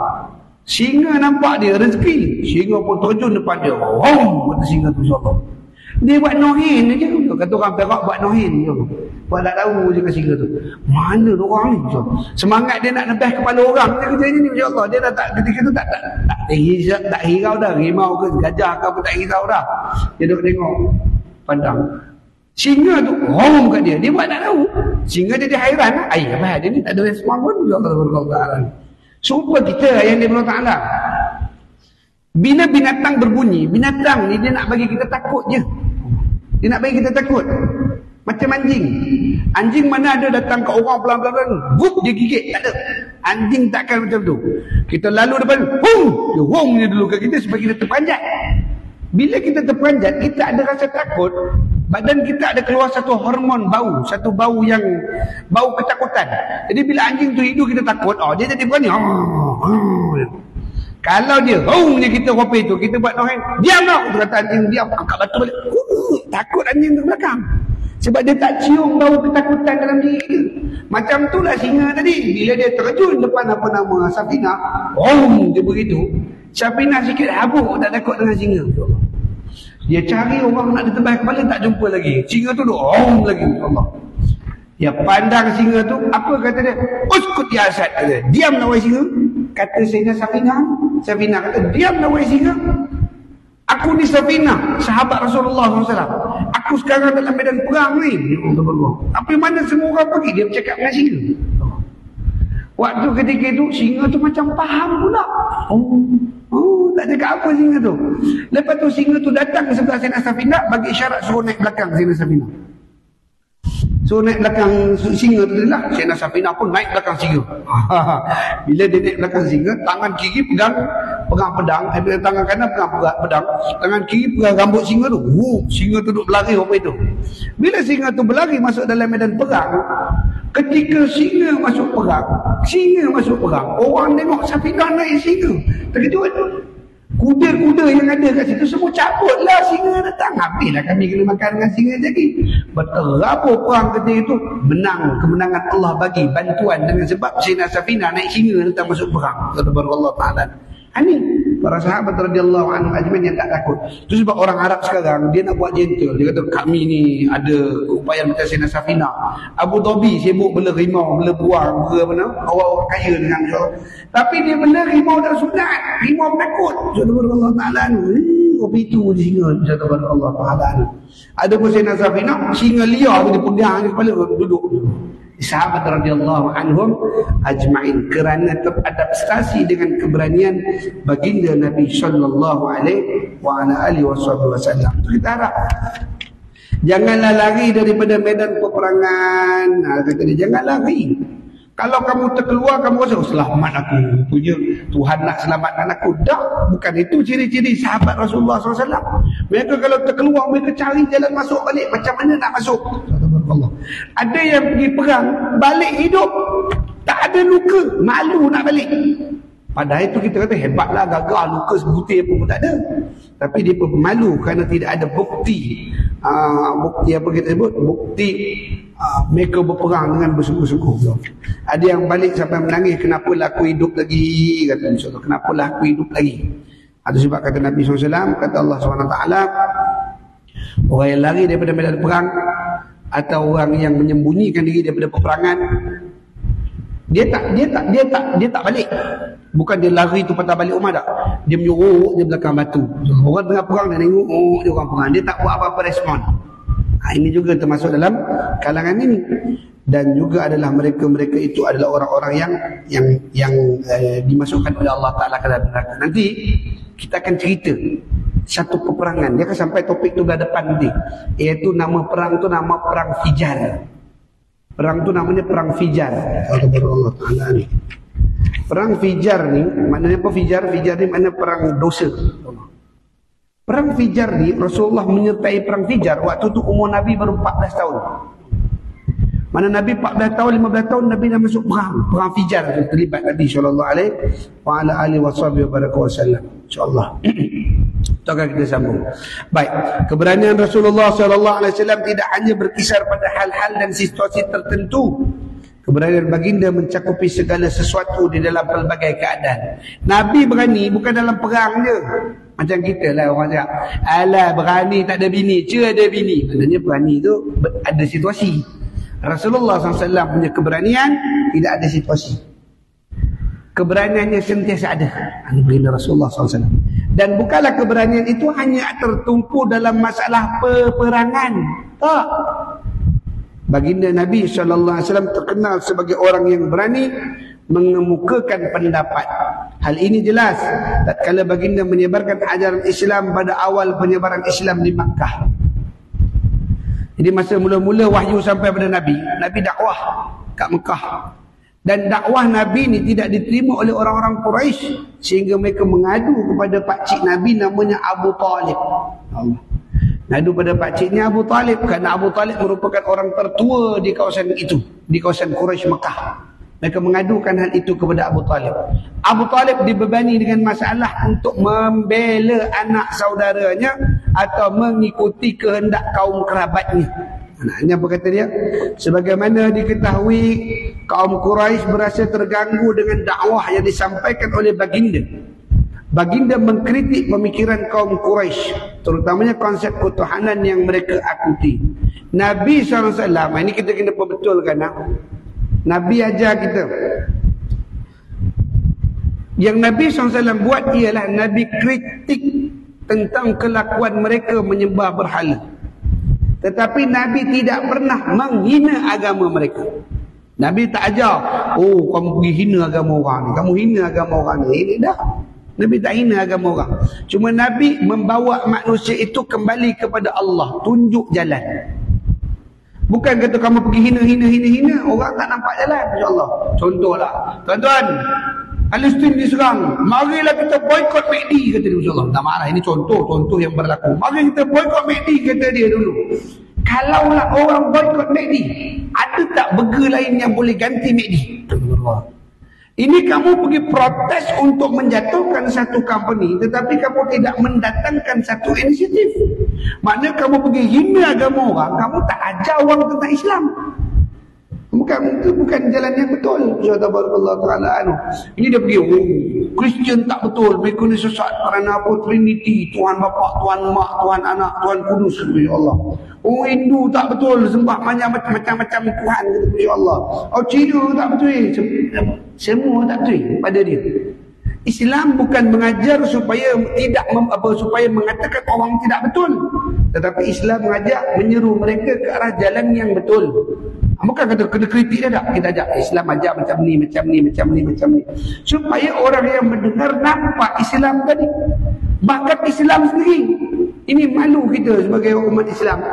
Singa nampak dia rezeki. Singa pun terjun depan dia. Kata singa tu, insya-Allah. Dia buat nohin je. Kata orang Perak buat nohin je. Buat tak tahu je kat singa tu. Mana orang ni? Semangat dia nak nebah kepala orang. Dia kerjanya ni, insya-Allah. Dia dah tak, ketika tu tak hirau dah. Rimau ke gajah ke apa tak hirau dah. Dia duduk tengok. Pandang. Singa tu hom kat dia. Dia buat tak tahu. Singa jadi hairan lah. Apa dia ni tak ada respon pun. Allah. Sumpah kita yang dia Allah Ta'ala. Bila binatang berbunyi, binatang ni dia nak bagi kita takut je. Dia nak bagi kita takut. Macam anjing. Anjing mana ada datang ke orang pelan-pelan, gup dia gigit, tak ada. Anjing takkan macam tu. Kita lalu depan, dia hong je dulu kat kita supaya kita terpanjat. Bila kita terpanjat, kita ada rasa takut. Badan kita ada keluar satu hormon bau, satu bau yang bau ketakutan. Jadi bila anjing tu hidup kita takut, dia jadi berani. Kalau dia hongnya kita kopi tu, kita buat nohen, diam tau. Dia kata anjing diam, angkat batu balik. Takut anjing ke belakang. Sebab dia tak cium bau ketakutan dalam diri dia. Macam tu lah singa tadi. Bila dia terjun depan apa nama Safinah, dia begitu. Safinah sikit habuk, tak takut dengan singa. Dia cari orang nak ditebas kepala, tak jumpa lagi. Singa tu duduk lagi. Allah. Dia pandang singa tu, apa kata dia? Uskut ya Asad. Diamlah wahai singa. Kata Sayyidina Safinah. Safinah kata, diamlah wahai singa. Aku ni Safinah, sahabat Rasulullah SAW. Aku sekarang dalam medan perang ni. Tapi mana semua orang pergi? Dia bercakap dengan singa. Waktu ketika itu, singa tu macam faham pula. Tak cakap apa singa tu. Lepas tu singa tu datang ke sebelah Sayyidina Safinah, bagi isyarat suruh naik belakang Sayyidina Safinah. So naik belakang singa tu lah. Sayyidina Safinah pun naik belakang singa. Bila dia naik belakang singa, tangan kiri pegang pedang, tangan kanan pegang pedang, tangan kiri pegang rambut singa tu. Singa tu duduk berlari apa itu. Bila singa tu berlari masuk dalam medan perang, ketika singa masuk perang, orang tengok Safinah naik singa, terkejut. Kuda-kuda yang ada kat situ semua cabutlah, singa datang. Habislah kami kena makan dengan singa lagi. Berterabur perang ketika itu, menang. Kemenangan Allah bagi bantuan dengan sebab Sayyidina Safinah naik singa datang masuk perang. Kata Allah Ta'ala. Ini para sahabat radhiyallahu anhum ajmain yang tak takut. Itu sebab orang Arab sekarang dia nak buat gentle. Dia kata kami ni ada upaya macam Sayyidina Safinah. Abu Dhabi sibuk bela rimau, bela buang, bela orang kaya dengan dia. Tapi dia bela rimau dan sunat. Rimau menakut. Allah Ta'ala kopi itu je singa. Allah Ta'ala. Ada pun Sayyidina Safinah, singa liar dia pegang di kepala duduk. Sahabat radhiyallahu anhum ajma'in kerana teradaptasi dengan keberanian baginda Nabi sallallahu alaihi wa ala alihi wasallam. Kita harap janganlah lari daripada medan peperangan. Kata dia jangan lari. Kalau kamu terkeluar, kamu rasa, oh, selamat aku punya, Tuhan nak selamatkan aku. Tak, bukan itu ciri-ciri sahabat Rasulullah SAW. Mereka kalau terkeluar, mereka cari jalan masuk balik. Macam mana nak masuk? Allah. Ada yang pergi perang, balik hidup, tak ada luka, malu nak balik. Padahal itu kita kata hebatlah, gagah, luka sebutir pun tak ada. Tapi dia pun malu kerana tidak ada bukti. Bukti apa kita sebut? Bukti mereka berperang dengan bersungguh-sungguh. Ada yang balik sampai menangis, kenapalah aku hidup lagi? Kata insya-Allah, kenapalah aku hidup lagi? Ada sebab kata Nabi SAW, kata Allah SWT, orang yang lari daripada medan perang atau orang yang menyembunyikan diri daripada peperangan, dia tak balik. Bukan dia lari tu patah balik rumah tak. Dia menyuruh dia belakang batu. Orang tengah perang dia tengok, oh dia orang perang. Dia tak buat apa-apa respon. Ini juga termasuk dalam kalangan ini. Dan juga adalah mereka itu adalah orang-orang yang dimasukkan oleh Allah Ta'ala ke dalam neraka. Nanti kita akan cerita satu peperangan. Dia akan sampai topik tu belah depan nanti. Iaitu nama perang tu nama perang Fijar. Perang tu namanya perang Fijar. Allah Ta'ala ni. Perang Fijar ni, maknanya apa Fijar? Fijar ni maknanya perang dosa. Perang Fijar ni, Rasulullah menyertai perang Fijar waktu tu umur Nabi baru 14 tahun. Mana Nabi 14 tahun, 15 tahun Nabi dah masuk perang Fijar tu, terlibat Nabi SAW. InsyaAllah. Itu akan kita sambung. Baik, keberanian Rasulullah SAW tidak hanya berkisar pada hal-hal dan situasi tertentu. Keberanian baginda mencakupi segala sesuatu di dalam pelbagai keadaan. Nabi berani bukan dalam perang je. Macam kita lah orang cakap, alah berani tak ada bini, ada bini. Maknanya berani tu ada situasi. Rasulullah SAW punya keberanian tidak ada situasi. Keberaniannya sentiasa ada. Baginda Rasulullah SAW. Dan bukanlah keberanian itu hanya tertumpu dalam masalah peperangan. Tak. Baginda Nabi SAW terkenal sebagai orang yang berani mengemukakan pendapat. Hal ini jelas tatkala baginda menyebarkan ajaran Islam pada awal penyebaran Islam di Makkah. Jadi masa mula-mula wahyu sampai pada Nabi, Nabi dakwah kat Mekah. Dan dakwah Nabi ni tidak diterima oleh orang-orang Quraisy sehingga mereka mengadu kepada pakcik Nabi namanya Abu Talib. Allah. Ngadu pada pakciknya Abu Talib kerana Abu Talib merupakan orang tertua di kawasan itu, di kawasan Quraisy Mekah. Mereka mengadukan hal itu kepada Abu Talib. Abu Talib dibebani dengan masalah untuk membela anak saudaranya atau mengikuti kehendak kaum kerabatnya. Anaknya berkata dia, sebagaimana diketahui kaum Quraisy berasa terganggu dengan dakwah yang disampaikan oleh baginda. Baginda mengkritik pemikiran kaum Quraisy, terutamanya konsep ketuhanan yang mereka akuti. Nabi SAW, ini kita kena perbetulkan. Nabi ajar kita. Yang Nabi SAW buat ialah Nabi kritik tentang kelakuan mereka menyembah berhala. Tetapi Nabi tidak pernah menghina agama mereka. Nabi tak ajar, oh kamu pergi hina agama orang ni, kamu hina agama orang ni. Ini dah. Nabi tak hina agama orang. Cuma Nabi membawa manusia itu kembali kepada Allah. Tunjuk jalan. Bukan kata kamu pergi hina. Orang tak nampak jalan. InsyaAllah. Contohlah. Tuan-tuan, Palestin diserang. Marilah kita boykot MACD, kata dia. InsyaAllah. Tak marah. Ini contoh yang berlaku. Mari kita boykot MACD, kata dia dulu. Kalaulah orang boykot MACD, ada tak burger lain yang boleh ganti MACD? Ini kamu pergi protes untuk menjatuhkan satu company, tetapi kamu tidak mendatangkan satu inisiatif. Maknanya kamu pergi hina agama orang, kamu tak ajar orang tentang Islam. Itu bukan jalan yang betul. Ini dia pergi, Kristian tak betul, mereka ni sesat kerana apa? Trinity, Tuhan Bapa, Tuhan Mak, Tuhan Anak, Tuhan Kudus. Ya Allah. Hindu tak betul, sembah macam-macam Tuhan. Ya Allah. Cina tak betul. Semua tak betul pada dia. Islam bukan mengajar supaya supaya mengatakan orang tidak betul, tetapi Islam mengajar menyeru mereka ke arah jalan yang betul. Bukan kata kena kritik dia tak. Kita ajak Islam ajar macam ni supaya orang yang mendengar nampak Islam tadi, bahkan Islam sendiri. Ini malu kita sebagai umat Islam.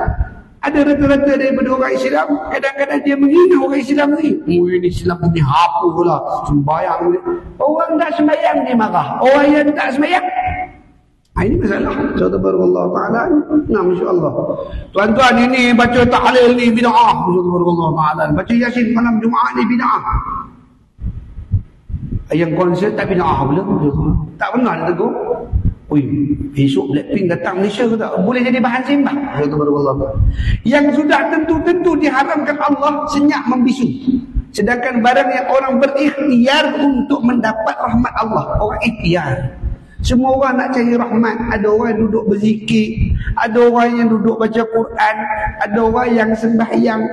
Ada rata-rata daripada orang Islam, kadang-kadang dia menghina orang Islam ni. Ini Islam ni apa pula, sembahyang ni. Orang tak sembahyang dia marah, orang yang tak sembahyang. Ini masalah. Subhanallah ta'ala. Nah, masya-Allah. Tuan-tuan, ini baca tahlil ni bid'ah. Subhanallah ta'ala. Baca Yasin malam Jumaat ni bid'ah. Yang konsert tak bid'ah pula. Tak pernah dia tegur. Oi, besok Blackpink datang Malaysia ke tak? Boleh jadi bahan sembah. Subhanallah. Yang sudah tentu-tentu diharamkan Allah, senyap membisu. Sedangkan barang yang orang berikhtiar untuk mendapat rahmat Allah, orang ikhtiar. Semua orang nak cari rahmat. Ada orang yang duduk berzikir, ada orang yang duduk baca Quran, ada orang yang sembahyang,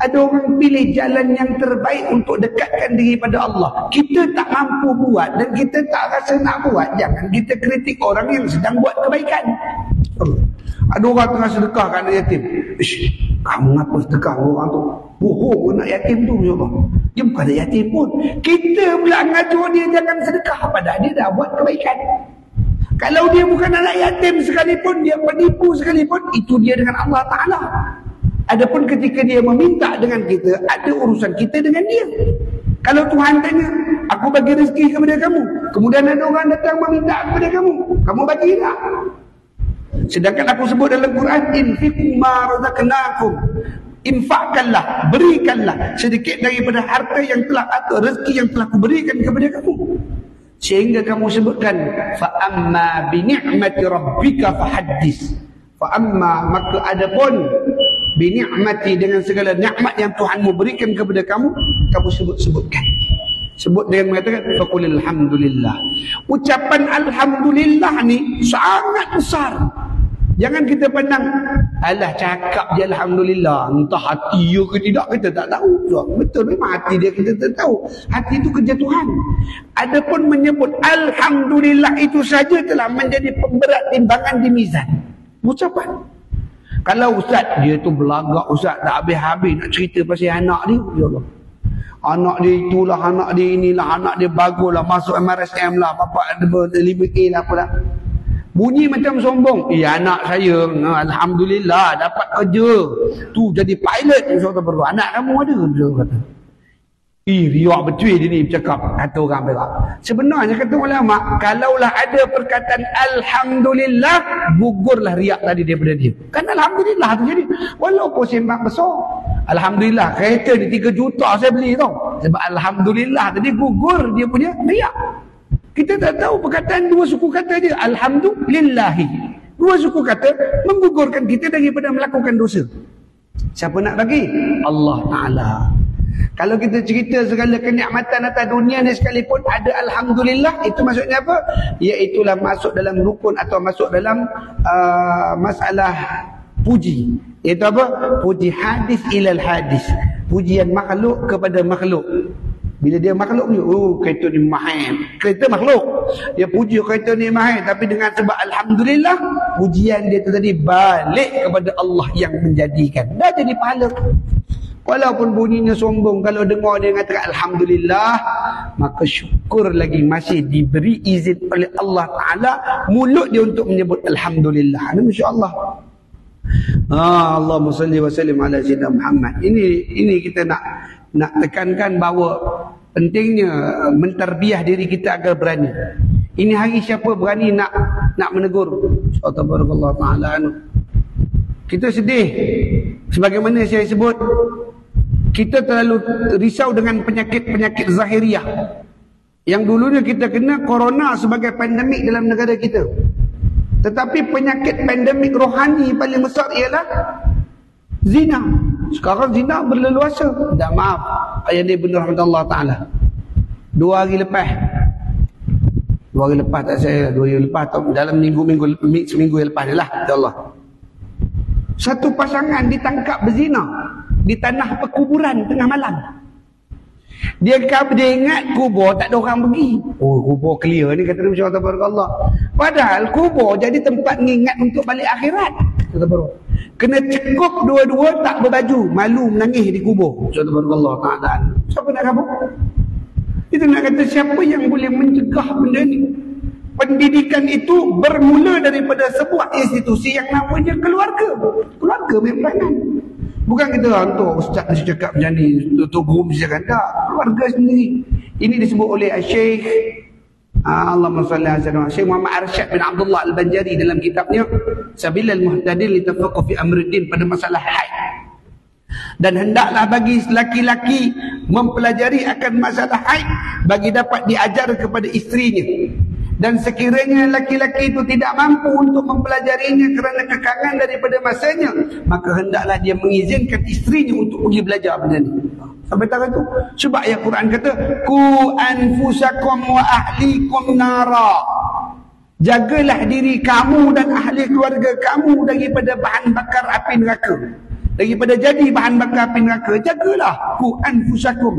ada orang pilih jalan yang terbaik untuk dekatkan diri pada Allah. Kita tak mampu buat dan kita tak rasa nak buat, jangan kita kritik orang yang sedang buat kebaikan. Ada orang tengah sedekah kat anak yatim. Kamu ngapa sedekah orang tu? Bohong anak yatim tu, ya Allah. Dia bukan anak yatim pun. Kita pula ngatur dia jangan sedekah, padahal dia dah buat kebaikan. Kalau dia bukan anak yatim sekalipun, dia penipu sekalipun, itu dia dengan Allah Ta'ala. Adapun ketika dia meminta dengan kita, ada urusan kita dengan dia. Kalau Tuhan tanya, aku bagi rezeki kepada kamu, kemudian ada orang datang meminta kepada kamu, kamu bagi tak? Sedangkan aku sebut dalam Quran, infiqu ma razaqnakum, infakkanlah, berikanlah sedikit daripada harta yang telah atau rezeki yang telah kuberikan kepada kamu. Sehingga kamu sebutkan, fa amma bi ni'mati rabbika fahaddis. Fa amma, maka adapun bi ni'mati, dengan segala nikmat yang Tuhanmu berikan kepada kamu, kamu sebut-sebutkan. Sebut dengan mengatakan faqul alhamdulillah. Ucapan alhamdulillah ni sangat besar. Jangan kita pandang, alah cakap je alhamdulillah, entah hati dia ke tidak kita tak tahu. Betul, memang hati dia kita tak tahu. Hati itu kerja Tuhan. Adapun menyebut alhamdulillah itu saja telah menjadi pemberat timbangan di mizan. Ucapan. Kalau ustaz, dia tu belagak ustaz, tak habis-habis nak cerita pasal anak dia, ya Allah. Anak dia itulah, anak dia inilah, anak dia baguslah, masuk MRSM lah, bapak ada 5A lah apa dah. Bunyi macam sombong. Anak saya, alhamdulillah dapat kerja. Tu jadi pilot. Anak kamu ada, dia kata. Riak betul dia ni bercakap, kata orang berak. Sebenarnya kata ulama, kalaulah ada perkataan alhamdulillah, gugurlah riak tadi daripada dia. Kan alhamdulillah tu jadi. Walaupun sembang besar, alhamdulillah kereta ni 3 juta saya beli tau. Sebab alhamdulillah tadi gugur dia punya riak. Kita tak tahu perkataan dua suku kata dia, alhamdulillahi. Dua suku kata menggugurkan kita daripada melakukan dosa. Siapa nak bagi? Allah Ta'ala. Kalau kita cerita segala kenikmatan atas dunia ni sekalipun ada alhamdulillah, itu maksudnya apa? Iaitulah masuk dalam rukun atau masuk dalam masalah puji. Iaitu apa? Puji hadis ilal hadis. Pujian makhluk kepada makhluk. Bila dia makhluk ni, kereta ni mahal. Kereta makhluk. Dia puji kereta ni mahal. Tapi dengan sebab alhamdulillah, pujian dia tu tadi balik kepada Allah yang menjadikan. Dah jadi pahala. Walaupun bunyinya sombong, kalau dengar dia mengatakan alhamdulillah, maka syukur lagi masih diberi izin oleh Allah Ta'ala mulut dia untuk menyebut alhamdulillah. Ini masya-Allah. Allahumma salli wa sallim ala sayyidina Muhammad. Ini kita nak tekankan bahawa pentingnya mentarbiah diri kita agar berani. Ini hari siapa berani nak menegur? Subhanallah Ta'ala. Kita sedih. Sebagaimana saya sebut, kita terlalu risau dengan penyakit-penyakit zahiriah. Yang dulunya kita kena corona sebagai pandemik dalam negara kita. Tetapi penyakit pandemik rohani paling besar ialah zina. Sekarang zina berleluasa. Dah maaf, ayah dia benar rahmat Allah Ta'ala. 2 hari lepas tak saya, 2 hari lepas atau dalam seminggu yang lepas lah, insyaAllah. Satu pasangan ditangkap berzina di tanah perkuburan tengah malam. Dia ingat kubur tak ada orang pergi. Kubur clear ni, kata Nabi SAW. Padahal kubur jadi tempat mengingat untuk balik akhirat. Kena cekup dua-dua tak berbaju, malu menangis di kubur. Siapa nak kabur? Itu nak kata siapa yang boleh mencegah benda ni? Pendidikan itu bermula daripada sebuah institusi yang namanya keluarga. Keluarga main peranan. Bukan kita hantar ustaz mesti cakap macam ni, tutup guru mesti cakap, tak. Keluarga sendiri. Ini disebut oleh Syekh Allahumma salli ala sayyidina Syekh Muhammad Arsyad bin Abdullah Al-Banjari dalam kitabnya Sabilal Muhtadin li Tafaqquh fi Amriddin pada masalah haid. Dan hendaklah bagi laki-laki mempelajari akan masalah haid bagi dapat diajar kepada isterinya. Dan sekiranya laki-laki itu tidak mampu untuk mempelajarinya kerana kekangan daripada masanya, maka hendaklah dia mengizinkan isterinya untuk pergi belajar benda ni. Sampai tangan tu. Sebab ayat Quran kata, ku anfusakum wa ahlikum nara. Jagalah diri kamu dan ahli keluarga kamu daripada bahan bakar api neraka. Daripada jadi bahan bakar api neraka. Jagalah. Ku anfusakum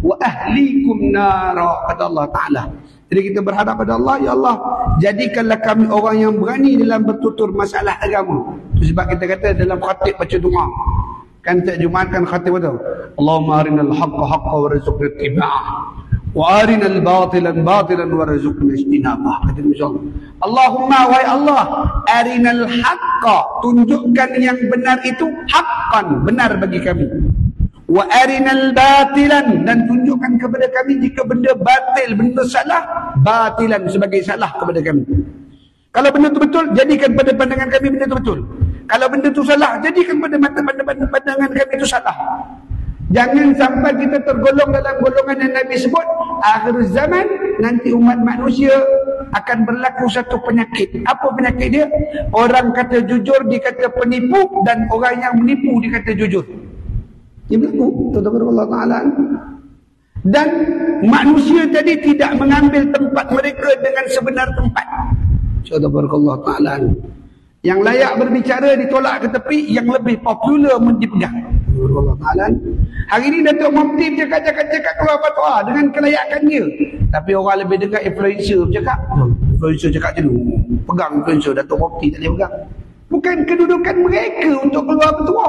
wa ahlikum nara. Kata Allah Ta'ala. Jadi kita berharap pada Allah, ya Allah, jadikanlah kami orang yang berani dalam bertutur masalah agama. Itu sebab kita kata dalam khatib baca doa. Kan setiap Jumaat kan khatib betul. Allahumma arinal haqqa haqqa warzuqna ittiba'ah. Wa arinal batilan batilan warzuqna ijtinabah. Kata insya-Allah. Allahumma wa Allah, arinal haqqa, tunjukkan yang benar itu haqqan, benar bagi kami. Wa arinal batilan, dan tunjukkan kepada kami jika benda batil, benda salah, batilan sebagai salah kepada kami. Kalau benda itu betul, jadikan pada pandangan kami benda itu betul. Kalau benda itu salah, jadikan pada pandangan kami itu salah. Jangan sampai kita tergolong dalam golongan yang Nabi sebut, akhir zaman nanti umat manusia akan berlaku satu penyakit. Apa penyakit dia? Orang kata jujur dikata penipu, dan orang yang menipu dikata jujur. Dia berlaku, tuan-tuan Allah Ta'ala. Dan manusia tadi tidak mengambil tempat mereka dengan sebenar tempat. Tuan-tuan Allah Ta'ala. Yang layak berbicara ditolak ke tepi, yang lebih popular dipegang. Allah Ta'ala. Hari ini Datuk Mufti cakap keluar fatwa dengan kelayakan dia. Tapi orang lebih dekat influencer cakap. Influencer cakap je dulu. Pegang influencer, Datuk Mufti tak boleh pegang. Bukan kedudukan mereka untuk keluar fatwa.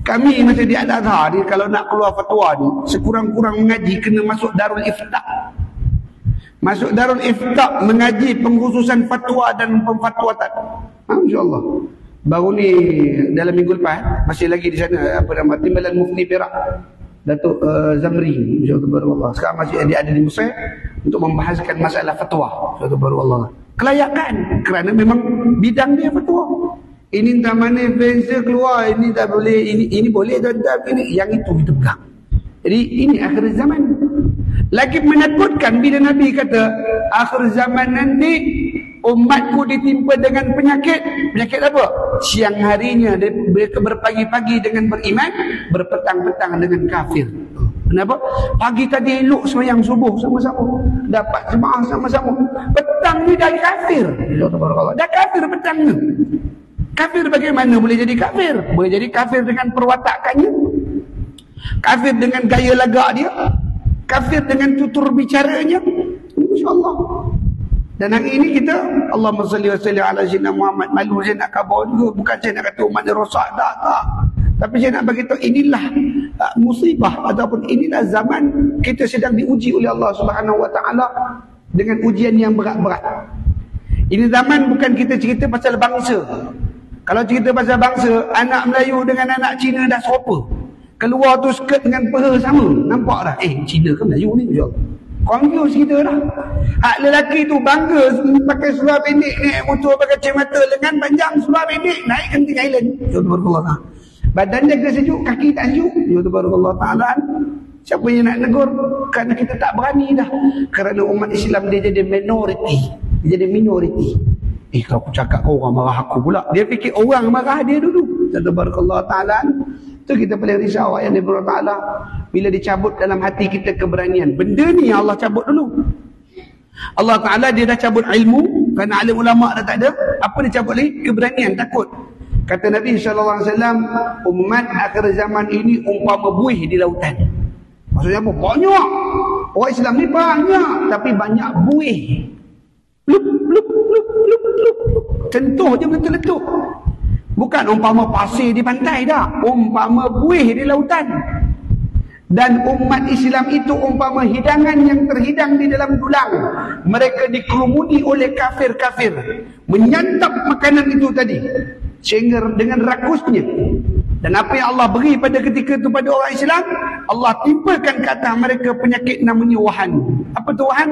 Kami masa di Al-Azhar ni, kalau nak keluar fatwa ni, sekurang-kurang mengaji kena masuk Darul Ifta'. Masuk Darul Ifta' mengaji pengkhususan fatwa dan pemfatwatan. InsyaAllah. Baru ni dalam minggu lepas masih lagi di sana, apa nama, Timbalan Mufti Perak, Datuk Zamri, InsyaAllah. Sekarang masih ada di Mesir untuk membahaskan masalah fatwa. InsyaAllah. Kelayakan, kerana memang bidang dia fatwa. Ini tak mana influencer keluar, ini tak boleh, ini boleh dan tak ini, yang itu kita pegang. Jadi ini akhir zaman. Lagi menakutkan bila Nabi kata akhir zaman nanti umatku ditimpa dengan penyakit. Penyakit apa? Siang harinya mereka berpagi-pagi dengan beriman, berpetang-petang dengan kafir. Kenapa? Pagi tadi elok sembahyang subuh sama-sama, dapat jemaah sama-sama. Petang ni dah kafir. Dah kafir petang ni. Kafir bagaimana boleh jadi kafir? Boleh jadi kafir dengan perwatakannya, kafir dengan gaya lagak dia, kafir dengan tutur bicaranya. InsyaAllah. Dan hari ini kita, Allahumma salli wa sallim ala sayyidina Muhammad. Malu saya nak khabar juga, bukan saya nak kata umat dia rosak, tak. Tapi saya nak beritahu inilah musibah ataupun inilah zaman kita sedang diuji oleh Allah Subhanahu wa taala dengan ujian yang berat-berat. Ini zaman bukan kita cerita pasal bangsa. Kalau cerita pasal bangsa, anak Melayu dengan anak Cina dah serupa. Keluar tu skirt dengan peha sama. Nampak dah, Cina ke Melayu ni? Confuse kita dah. Hak lelaki tu bangga pakai seluar pendek, naik motor pakai kacamata, lengan panjang, seluar pendek, naik Genting Island. Subhanallah. Badan dia kena sejuk, kaki tak sejuk. Subhanallah Ta'ala. Siapa yang nak negur? Kerana kita tak berani dah. Kerana umat Islam dia jadi minoriti. Dia jadi minoriti. Kalau aku cakap kau orang marah aku pula. Dia fikir orang marah dia dulu. Tabarakallah Ta'ala. Itu kita paling risau ayat Nabi Ta'ala. Bila dicabut dalam hati kita keberanian. Benda ni Allah cabut dulu. Allah Ta'ala dia dah cabut ilmu. Kerana alim ulama' dah tak ada. Apa dia cabut lagi? Keberanian, takut. Kata Nabi SAW, umat akhir zaman ini umpama buih di lautan. Maksudnya apa? Banyak. Orang Islam ni banyak. Tapi banyak buih. Plup, plup, plup, plup, plup. Tentuh je meletup. Bukan umpama pasir di pantai dah. Umpama buih di lautan. Dan umat Islam itu umpama hidangan yang terhidang di dalam tulang. Mereka dikerumuni oleh kafir-kafir, menyantap makanan itu tadi sehingga dengan rakusnya. Dan apa yang Allah beri pada ketika itu pada orang Islam, Allah timpakan ke atas mereka penyakit namanya wahan. Apa tu wahan?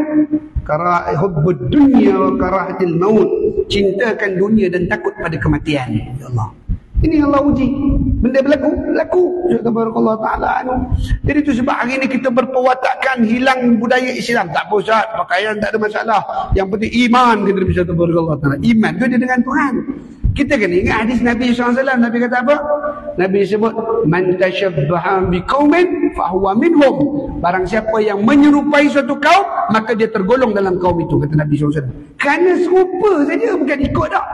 Hubbud dunya wa karahatil maut. Cintakan dunia dan takut pada kematian. Ya Allah. Ini yang Allah uji. Benda berlaku. Tabarakallah ta'ala. Jadi itu sebab hari ini kita berperwatakan hilang budaya Islam. Tak apa Ustaz, pakaian tak ada masalah. Yang penting iman kita bisa tabarakallah ta'ala. Iman itu dia dengan Tuhan. Kita kena ingat hadis Nabi SAW. Nabi kata apa? Nabi sebut, man tashabbaha biqaumin fahuwa minhum. Barang siapa yang menyerupai suatu kaum, maka dia tergolong dalam kaum itu, kata Nabi SAW. Kerana serupa saja, bukan ikut tak.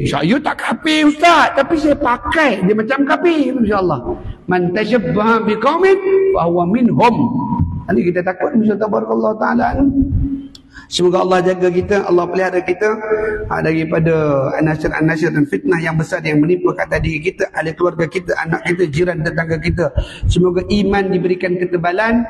Saya tak kafir Ustaz, tapi saya pakai dia macam kafir, insya-Allah. Man tashabbaha biqaumin fahuwa minhum. Ini kita takut insya-Allah tabarakallah taala. Semoga Allah jaga kita, Allah pelihara kita daripada anasir-anasir dan fitnah yang besar yang menimpa kat diri kita, ahli keluarga kita, anak kita, jiran, tetangga kita. Semoga iman diberikan ketebalan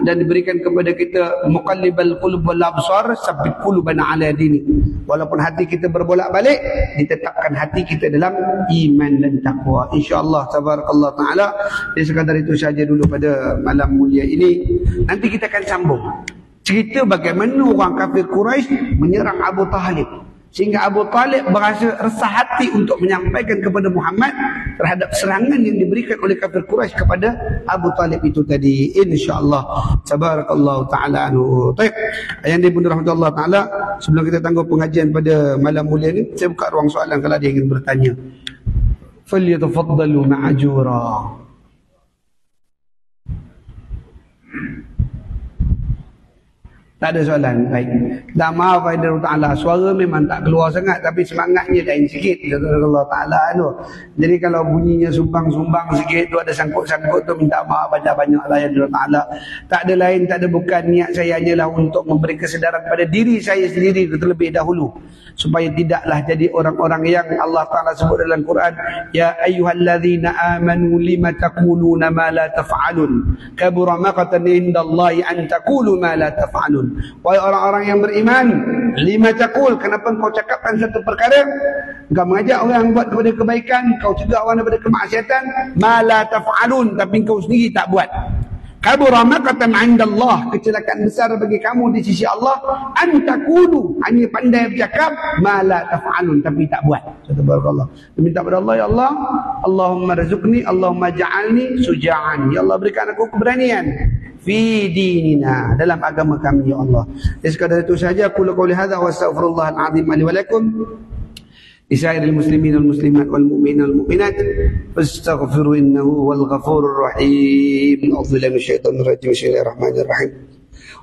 dan diberikan kepada kita muqallibal qulub wal absar, sabbit qulubana ala dini. Walaupun hati kita berbolak-balik, ditetapkan hati kita dalam iman dan takwa. InsyaAllah tabarakallah ta'ala. Jadi sekadar itu saja dulu pada malam mulia ini. Nanti kita akan sambung cerita bagaimana orang kafir Quraisy menyerang Abu Talib, sehingga Abu Talib berasa resah hati untuk menyampaikan kepada Muhammad terhadap serangan yang diberikan oleh kafir Quraisy kepada Abu Talib itu tadi. InsyaAllah tabarakallahu ta'ala anhu. Baik, yang dibunda rahmatullah ta'ala, sebelum kita tangguh pengajian pada malam mulia ini, saya buka ruang soalan kalau ada yang ingin bertanya. Falyatafaddalu ma'ajura. Tak ada soalan. Baik. Dah maaf Allah Ta'ala. Suara memang tak keluar sangat, tapi semangatnya lain sikit. Allah Ta'ala tu. Jadi kalau bunyinya sumbang-sumbang sikit tu, ada sangkut-sangkut tu, minta maaf banyak-banyak lah ya Allah Ta'ala. Tak ada lain, tak ada bukan. Niat saya hanyalah untuk memberi kesedaran pada diri saya sendiri terlebih dahulu, supaya tidaklah jadi orang-orang yang Allah Ta'ala sebut dalam Quran, ya ayyuhalladzina amanu lima taquluna ma la taf'alun kabura maqatan indallahi an taqulu ma la taf'alun. Wahai orang-orang yang beriman, lima taqul, kenapa kau cakapkan satu perkara, kau mengajak orang buat kepada kebaikan, kau cegah orang daripada kemaksiatan, ma la taf'alun, tapi kau sendiri tak buat. Kabura maqatan 'indallah, kecelakaan besar bagi kamu di sisi Allah, an taqulu, hanya pandai bercakap, ma la taf'alun, tapi tak buat. Subhanallah. Minta kepada Allah, ya Allah, Allahumma rizqni, Allahumma ja'alni suja'an. Ya Allah, berikan aku keberanian fi dinina, dalam agama kami ya Allah. Sekadar itu saja. Qul qouli hadza wa astaghfirullahal azim li wa lakum لسائر المسلمين والمسلمات والمؤمنين والمؤمنات فاستغفروا إنه هو الغفور الرحيم. أعوذ بالله من الشيطان الرجيم. بسم الله الرحمن الرحيم.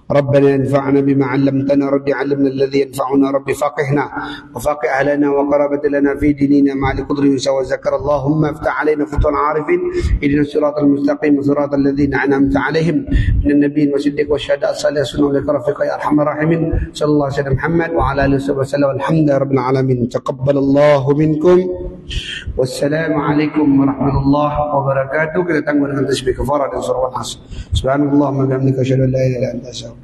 ربنا انفعنا بما علمتنا، رب علمنا الذي ينفعنا، رب فقهنا وفقه أهلنا وقرابة لنا في ديننا مع القدر وذكر. اللهم افتح علينا فتوح العارفين، اهدنا الصراط المستقيم صراط الذين أنعمت عليهم من النبيين والصديق والشهداء الصالحين وسنة ولك رفيق يا أرحم الراحمين. صلى الله عليه وسلم محمد وعلى آله وصحبه وسلم. الحمد لله رب العالمين. تقبل الله منكم. والسلام عليكم ورحمة الله وبركاته. Kita tangguh dengan tasbih kafarah dan surah Al-Asr. Subhanallah wa bihamdika asyhadu an la ilaha illa anta astaghfiruka